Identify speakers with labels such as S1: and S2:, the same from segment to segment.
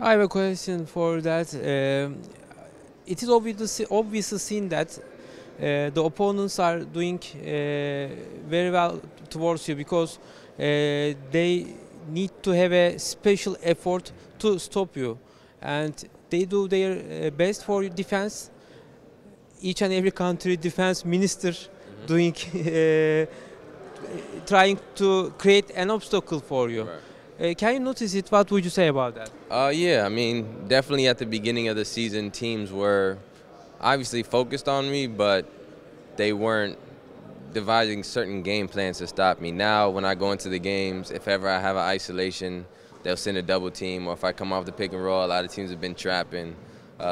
S1: I have a question for that. It is obviously seen that the opponents are doing very well towards you because they need to have a special effort to stop you, and they do their best for your defense. Each and every country defense minister doing trying to create an obstacle for you.
S2: Right.
S1: Can you notice it? What would you say about that?
S2: Yeah, I mean, definitely at the beginning of the season, teams were obviously focused on me, but they weren't devising certain game plans to stop me. Now, when I go into the games, if ever I have an isolation, they'll send a double team, or if I come off the pick and roll, a lot of teams have been trapping.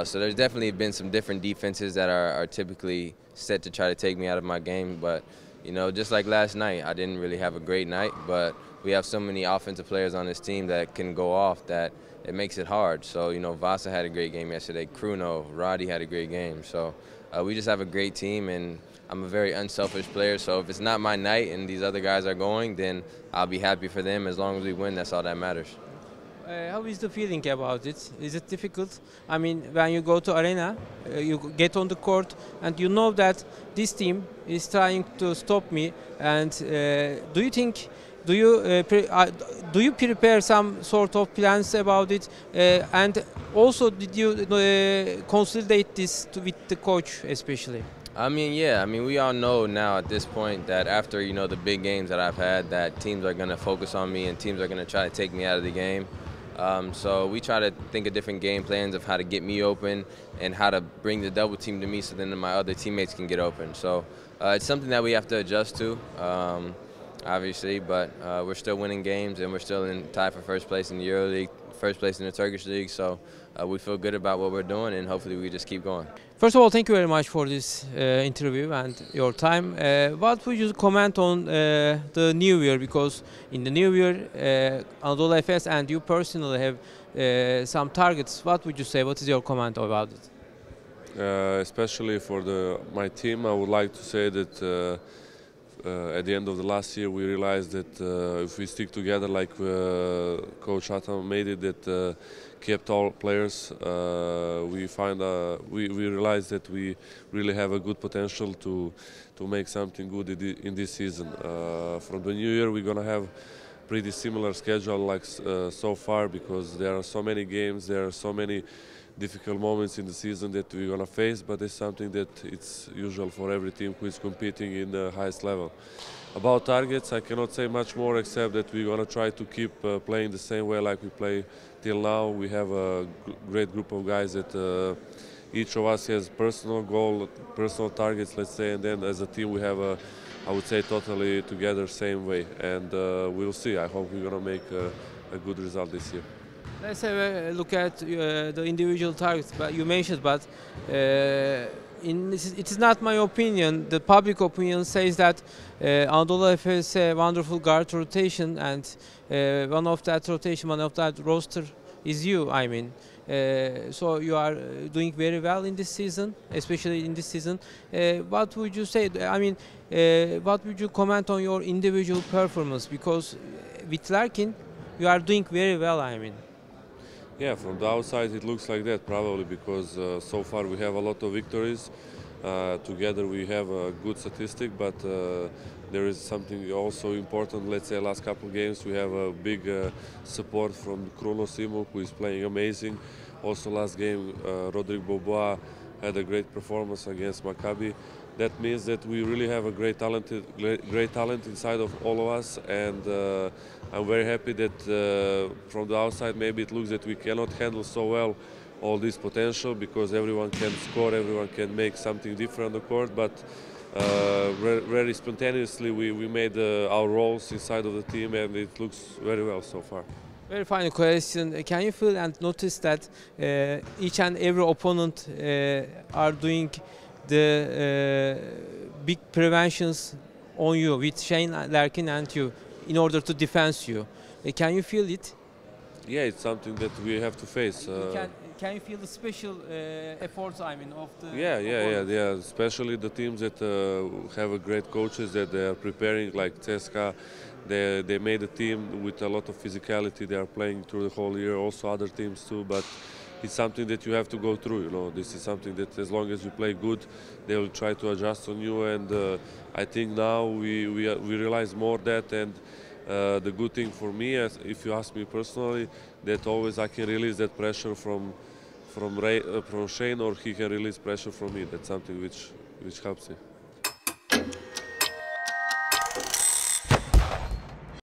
S2: So there's definitely been some different defenses that are typically set to try to take me out of my game. But, you know, just like last night, I didn't really have a great night, but we have so many offensive players on this team that can go off that it makes it hard. So, you know, Vasa had a great game yesterday. Kruno, Roddy had a great game. So we just have a great team, and I'm a very unselfish player. So if it's not my night and these other guys are going, then I'll be happy for them. As long as we win, that's all that matters.
S1: How is the feeling about it? Is it difficult? I mean, when you go to arena, you get on the court, and you know that this team is trying to stop me. And do you think, do you prepare some sort of plans about it? And also, did you consolidate this with the coach, especially?
S2: I mean, yeah. I mean, we all know now at this point that after, you know, the big games that I've had, that teams are going to focus on me and teams are going to try to take me out of the game. So we try to think of different game plans of how to get me open and how to bring the double team to me so then my other teammates can get open. So it's something that we have to adjust to, obviously, but we're still winning games and we're still in tie for first place in the EuroLeague, first place in the Turkish League. So we feel good about what we're doing, and hopefully we just keep going.
S1: First of all, thank you very much for this interview and your time. What would you comment on the new year? Because in the new year, Anadolu Efes and you personally have some targets. What would you say? What is your comment about it?
S3: Especially for my team, I would like to say that at the end of the last year, we realized that if we stick together like Coach Atam made it, that kept all players, we realized that we really have a good potential to make something good in this season. From the new year, we're gonna have pretty similar schedule like so far, because there are so many games, there are so many difficult moments in the season that we're gonna face, but it's something that it's usual for every team who is competing in the highest level. About targets, I cannot say much more except that we're gonna try to keep playing the same way like we play till now. We have a great group of guys that each of us has personal goal, personal targets, let's say, and then as a team we have I would say totally together same way, and we'll see. I hope we're gonna make a good result this year.
S1: Let's have a look at the individual targets you mentioned, but it is not my opinion. The public opinion says that Anadolu Efes has a wonderful guard rotation, and one of that roster is you. I mean, so you are doing very well in this season, especially in this season. What would you say? I mean, what would you comment on your individual performance? Because with Larkin, you are doing very well. I mean.
S3: Yeah, from the outside it looks like that, probably because so far we have a lot of victories. Together we have a good statistic, but there is something also important. Let's say last couple of games we have a big support from Kruno Simo, who is playing amazing. Also last game Rodrigo Boboa had a great performance against Maccabi. That means that we really have a great talent inside of all of us, and I'm very happy that from the outside maybe it looks that we cannot handle so well all this potential, because everyone can score, everyone can make something different on the court, but very spontaneously we made our roles inside of the team, and it looks very well so far.
S1: Very final question. Can you feel and notice that each and every opponent are doing the big preventions on you with Shane Larkin and you in order to defend you? Can you feel it?
S3: Yeah, it's something that we have to face.
S1: can you feel the special efforts? I mean, of the
S3: Yeah. Especially the teams that have a great coaches that they are preparing, like CSKA. They made a team with a lot of physicality. They are playing through the whole year. Also other teams too, but it's something that you have to go through. You know, this is something that as long as you play good, they will try to adjust on you. And I think now we realize more that. And the good thing for me, if you ask me personally, that always I can release that pressure from Shane, or he can release pressure from me. That's something which helps me.